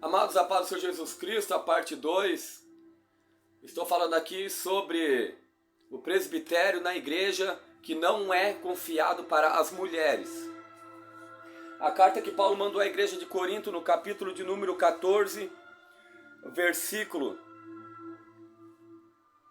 Amados, a paz do Senhor Jesus Cristo, a parte 2. Estou falando aqui sobre o presbitério na igreja que não é confiado para as mulheres. A carta que Paulo mandou à igreja de Corinto, no capítulo de número 14, versículo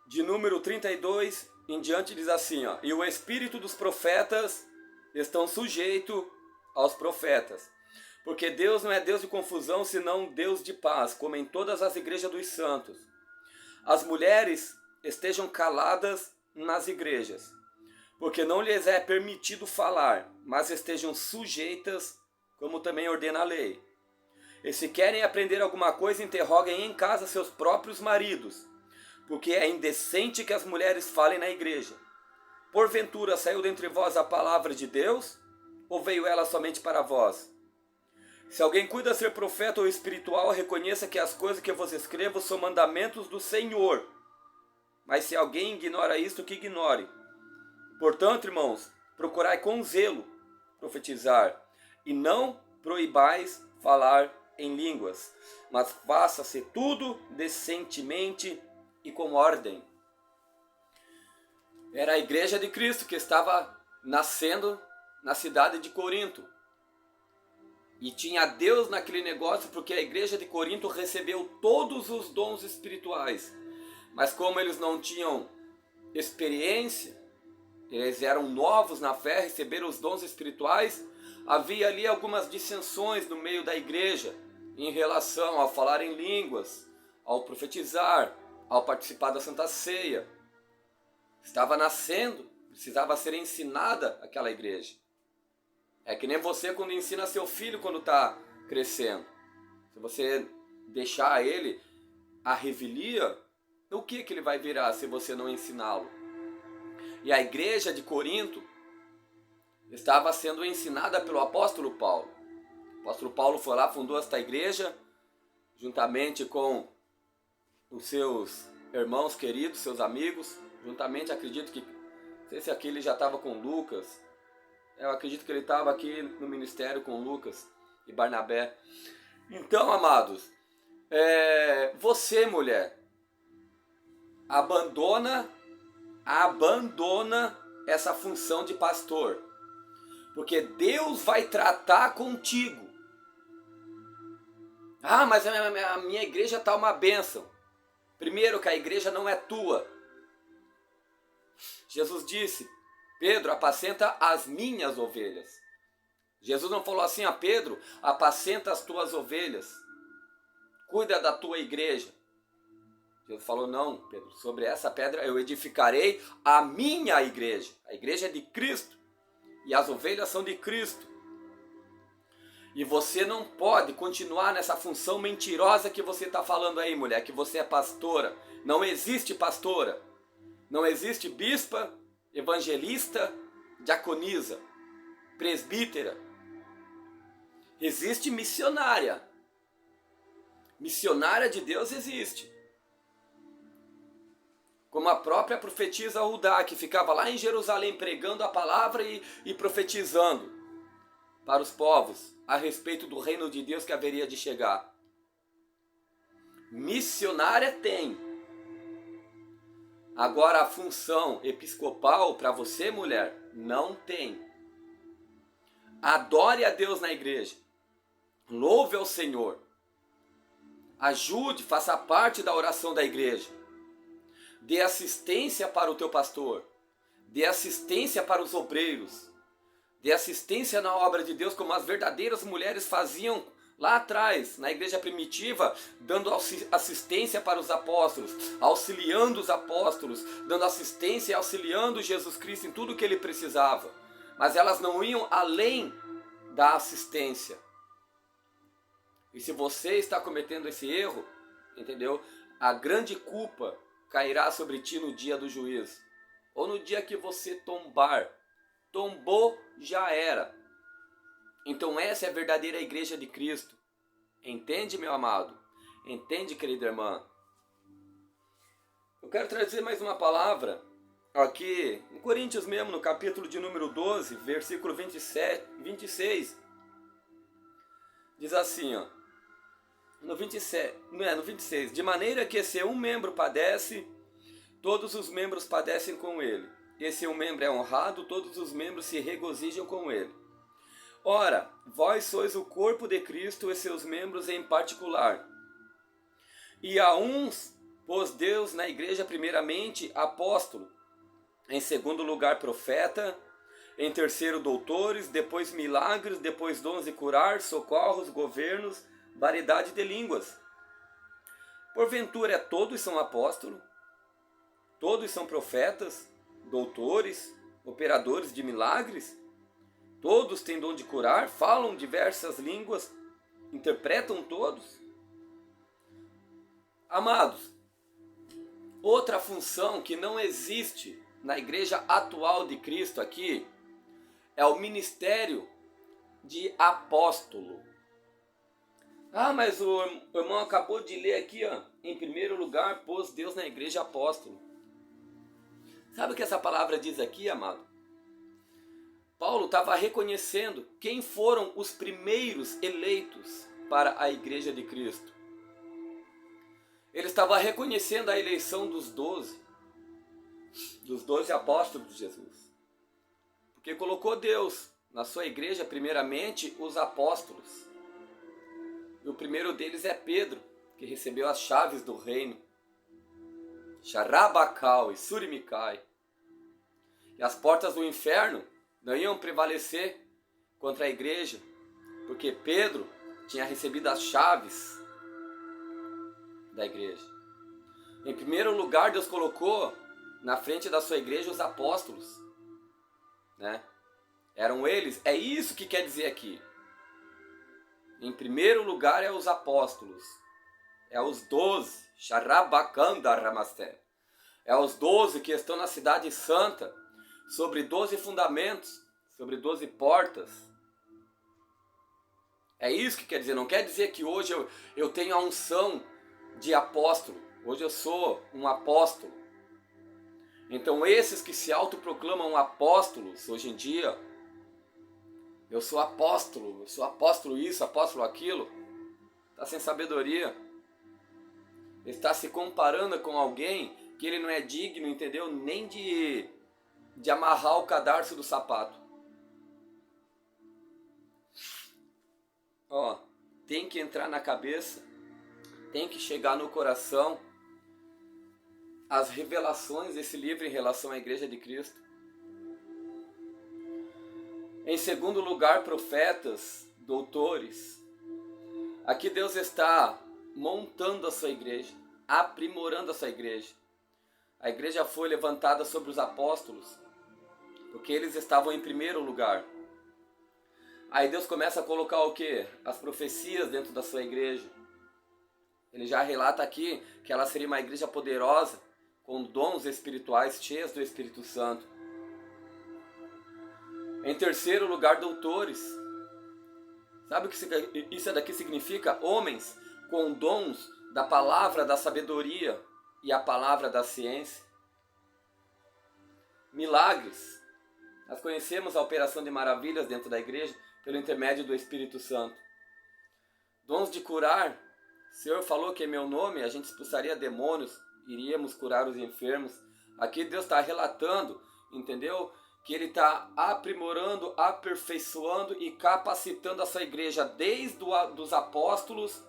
de número 32 em diante, diz assim, ó: E o espírito dos profetas estão sujeitos aos profetas, porque Deus não é Deus de confusão, senão Deus de paz, como em todas as igrejas dos santos. As mulheres estejam caladas nas igrejas, porque não lhes é permitido falar, mas estejam sujeitas, como também ordena a lei. E se querem aprender alguma coisa, interroguem em casa seus próprios maridos, porque é indecente que as mulheres falem na igreja. Porventura saiu dentre vós a palavra de Deus, ou veio ela somente para vós? Se alguém cuida ser profeta ou espiritual, reconheça que as coisas que vos escrevo são mandamentos do Senhor. Mas se alguém ignora isto, que ignore. Portanto, irmãos, procurai com zelo profetizar, e não proibais falar em línguas, mas faça-se tudo decentemente e com ordem. Era a igreja de Cristo que estava nascendo na cidade de Corinto. E tinha Deus naquele negócio, porque a igreja de Corinto recebeu todos os dons espirituais. Mas como eles não tinham experiência, eles eram novos na fé, receberam os dons espirituais, havia ali algumas dissensões no meio da igreja, em relação ao falar em línguas, ao profetizar, ao participar da Santa Ceia. Estava nascendo, precisava ser ensinada aquela igreja. É que nem você quando ensina seu filho quando está crescendo. Se você deixar ele à revelia, o que ele vai virar se você não ensiná-lo? E a igreja de Corinto estava sendo ensinada pelo apóstolo Paulo. O apóstolo Paulo foi lá, fundou esta igreja, juntamente com os seus irmãos queridos, seus amigos. Juntamente, acredito que, não sei se aqui ele já estava com Lucas. Eu acredito que ele estava aqui no ministério com Lucas e Barnabé. Então, amados, você, mulher, abandona essa função de pastor, porque Deus vai tratar contigo. Ah, mas a minha igreja está uma bênção. Primeiro, que a igreja não é tua. Jesus disse: Pedro, apacenta as minhas ovelhas. Jesus não falou assim a Pedro: apacenta as tuas ovelhas, cuida da tua igreja. Jesus falou: não, Pedro, sobre essa pedra eu edificarei a minha igreja. A igreja é de Cristo e as ovelhas são de Cristo. E você não pode continuar nessa função mentirosa que você está falando aí, mulher, que você é pastora. Não existe pastora, não existe bispa, evangelista, diaconisa, presbítera. Existe missionária. Missionária de Deus existe. Como a própria profetisa Hudá, que ficava lá em Jerusalém pregando a palavra e profetizando para os povos a respeito do reino de Deus que haveria de chegar. Missionária tem. Agora a função episcopal para você, mulher, não tem. Adore a Deus na igreja. Louve ao Senhor. Ajude, faça parte da oração da igreja. Dê assistência para o teu pastor. Dê assistência para os obreiros. Dê assistência na obra de Deus, como as verdadeiras mulheres faziam lá atrás, na igreja primitiva, dando assistência para os apóstolos, auxiliando os apóstolos, dando assistência e auxiliando Jesus Cristo em tudo que ele precisava. Mas elas não iam além da assistência. E se você está cometendo esse erro, entendeu? A grande culpa cairá sobre ti no dia do juízo. Ou no dia que você tombar. Tombou, já era. Então essa é a verdadeira igreja de Cristo. Entende, meu amado? Entende, querida irmã? Eu quero trazer mais uma palavra aqui em Coríntios mesmo, no capítulo de número 12, versículo 26. Diz assim, ó: no 27, no 26, de maneira que se um membro padece, todos os membros padecem com ele. E se um membro é honrado, todos os membros se regozijam com ele. Ora, vós sois o corpo de Cristo e seus membros em particular. E a uns pôs Deus na igreja primeiramente apóstolo, em segundo lugar profeta, em terceiro doutores, depois milagres, depois dons de curar, socorros, governos, variedade de línguas. Porventura todos são apóstolos? Todos são profetas, doutores, operadores de milagres? Todos têm dom de curar, falam diversas línguas, interpretam todos? Amados, outra função que não existe na igreja atual de Cristo aqui é o ministério de apóstolo. Ah, mas o irmão acabou de ler aqui, ó, em primeiro lugar, pôs Deus na igreja apóstolo. Sabe o que essa palavra diz aqui, amado? Paulo estava reconhecendo quem foram os primeiros eleitos para a igreja de Cristo. Ele estava reconhecendo a eleição dos 12 apóstolos de Jesus. Porque colocou Deus na sua igreja, primeiramente, os apóstolos. E o primeiro deles é Pedro, que recebeu as chaves do reino. Xarabacal e Surimicai. E as portas do inferno não iam prevalecer contra a igreja, porque Pedro tinha recebido as chaves da igreja. Em primeiro lugar, Deus colocou na frente da sua igreja os apóstolos, né? Eram eles, é isso que quer dizer aqui. Em primeiro lugar é os apóstolos, é os 12, Xarabacanda Ramasté. É os 12 que estão na cidade santa, sobre 12 fundamentos, sobre 12 portas. É isso que quer dizer, não quer dizer que hoje eu tenho a unção de apóstolo, hoje eu sou um apóstolo. Então esses que se autoproclamam apóstolos hoje em dia, eu sou apóstolo isso, apóstolo aquilo, está sem sabedoria, está se comparando com alguém que ele não é digno, entendeu? Nem de amarrar o cadarço do sapato. Ó, tem que entrar na cabeça, tem que chegar no coração as revelações desse livro em relação à Igreja de Cristo. Em segundo lugar, profetas, doutores. Aqui Deus está montando a sua igreja, aprimorando a sua igreja. A igreja foi levantada sobre os apóstolos, porque eles estavam em primeiro lugar. Aí Deus começa a colocar o quê? As profecias dentro da sua igreja. Ele já relata aqui que ela seria uma igreja poderosa, com dons espirituais cheios do Espírito Santo. Em terceiro lugar, doutores. Sabe o que isso daqui significa? Homens com dons da palavra da sabedoria e a palavra da ciência. Milagres. Nós conhecemos a operação de maravilhas dentro da igreja pelo intermédio do Espírito Santo. Dons de curar. O Senhor falou que em meu nome a gente expulsaria demônios, iríamos curar os enfermos. Aqui Deus está relatando, entendeu? Que Ele está aprimorando, aperfeiçoando e capacitando a sua igreja desde os apóstolos,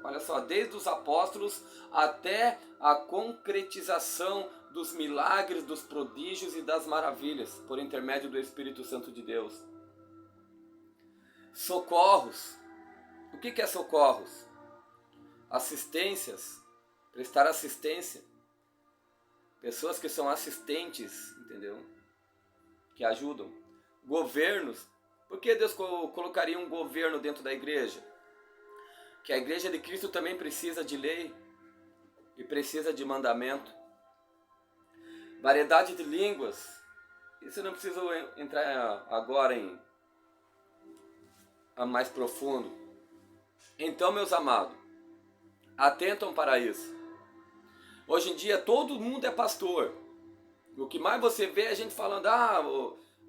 olha só, desde os apóstolos até a concretização dos milagres, dos prodígios e das maravilhas, por intermédio do Espírito Santo de Deus. Socorros. O que é socorros? Assistências, prestar assistência. Pessoas que são assistentes, entendeu? Que ajudam. Governos. Por que Deus colocaria um governo dentro da igreja? Que a igreja de Cristo também precisa de lei e precisa de mandamento. Variedade de línguas. Isso eu não preciso entrar agora em mais profundo. Então, meus amados, atentam para isso. Hoje em dia todo mundo é pastor. O que mais você vê é a gente falando,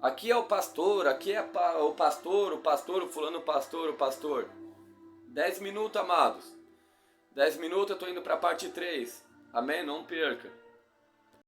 aqui é o pastor, aqui é o pastor, o fulano pastor, o pastor. 10 minutos, amados. 10 minutos eu tô indo para a parte 3. Amém? Não perca.